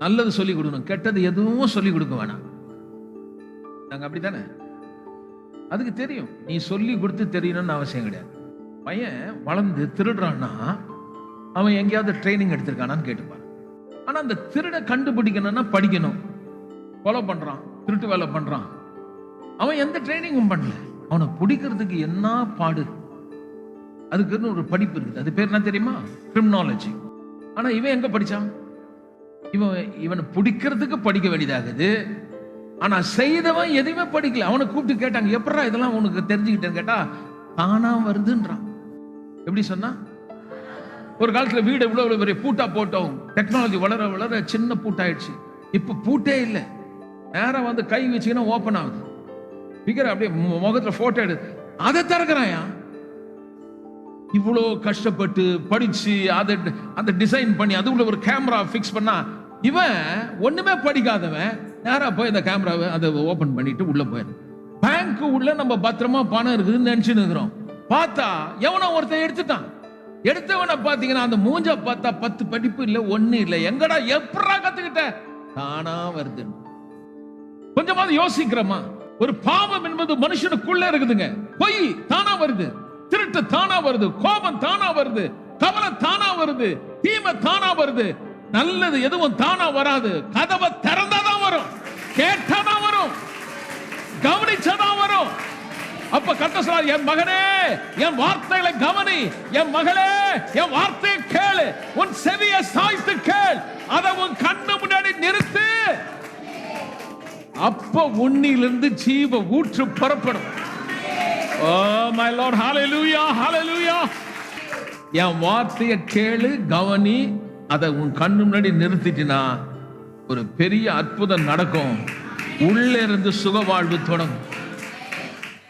நல்லது சொல்லிக் கொடுக்கணும், கெட்டது எதுவும் சொல்லிக் கொடுக்க வேணாம். நாங்க அப்படித்தானே? அதுக்கு தெரியும், நீ சொல்லி கொடுத்து தெரியணும்னு அவசியம் கிடையாது. பையன் வளர்ந்து திருடுறான்னா அவன் எங்கேயாவது ட்ரைனிங் எடுத்திருக்கானான்னு கேட்டுப்பான். ஆனா அந்த திருட கண்டுபிடிக்கணும்னா படிக்கணும். கொலை பண்றான், திருட்டு வேலை பண்றான், அவன் எந்த ட்ரைனிங்கும் பண்ணல. அவனை பிடிக்கிறதுக்கு என்ன பாடு, அதுக்குன்னு ஒரு படிப்பு இருக்குது. அது பேர் என்ன தெரியுமா? கிரிமினாலஜி. ஆனா இவன் எங்க படிச்சான்? இவனை பிடிக்கிறதுக்கு படிக்க வேண்டியதாகுது. ஆனா செய்தவன் எதையுமே படிக்கல. அவனை கூப்பிட்டு கேட்டாங்க, எப்படா இதெல்லாம் உனக்கு தெரிஞ்சுக்கிட்டேன்னு கேட்டா, தானா வருதுன்றான். எப்படி சொன்னா? ஒரு காலத்துல வீடு இவ்வளவு பெரிய பூட்டா போட்டோம், டெக்னாலஜி வளர வளர சின்ன பூட்டாயிடுச்சு. இப்ப பூட்டே இல்லை, நேரம் வந்து கை வச்சுக்கினா ஓபன் ஆகுது. பிகர் அப்படியே முகத்துல போட்டோ எடுத்து அதை திறக்கிறாயா. இவ்வளோ கஷ்டப்பட்டு படிச்சு அதை டிசைன் பண்ணி அதுக்குள்ள ஒரு கேமரா பிக்ஸ் பண்ணா, இவன் ஒண்ணுமே படிக்காதவன் நேரா போய் அந்த கேமராவை அதை ஓபன் பண்ணிட்டு உள்ள போயிரு. பேங்க் உள்ள நம்ம பத்திரமா பணம் இருக்குதுன்னு நினைச்சுன்னு இருக்கிறோம். பார்த்தா எவனோ ஒருத்தன் எடுத்துட்டான். எடுத்தவனை பாத்தீங்கன்னா அந்த மூஞ்ச பார்த்தா 10 படிப்பு இல்ல, ஒண்ணு இல்ல. எங்கடா எப்படா கத்துக்கிட்ட? தானா வருது. கொஞ்சமாவது யோசிக்கிறோமா? ஒரு பாவம் என்பது மனுஷனுக்குள்ள இருக்குதுங்க. பொய் தானா வருது, திருட்டு தானா வருது, கோபம் தானா வருது, கவலை தானா வருது, தீமை தானா வருது. நல்லது எதுவும் தானா வராது. கதவை திறந்தாதான் வரும், கேட்டாதான் வரும், கவனிச்சாதான் வரும். அப்ப கர்த்தர் சொல்றார், என் மகனே என் வார்த்தைகளை கவனி, என் மகளே என் வார்த்தையை கேளு, உன் செவியை சாய்த்து கேள், அதை உன் கண்ணு முன்னாடி நிறுத்து. அப்ப உன்னிலிருந்து ஜீவ ஊற்று புறப்படும். Oh my Lord, hallelujah, hallelujah. என் வார்த்தையை கேளு, கவனி, அதை உன் கண்ணு முன்னாடி நிறுத்திட்டினா ஒரு பெரிய அற்புதம் நடக்கும். உள்ளே இருந்து சுக வாழ்வு தொடங்கும்.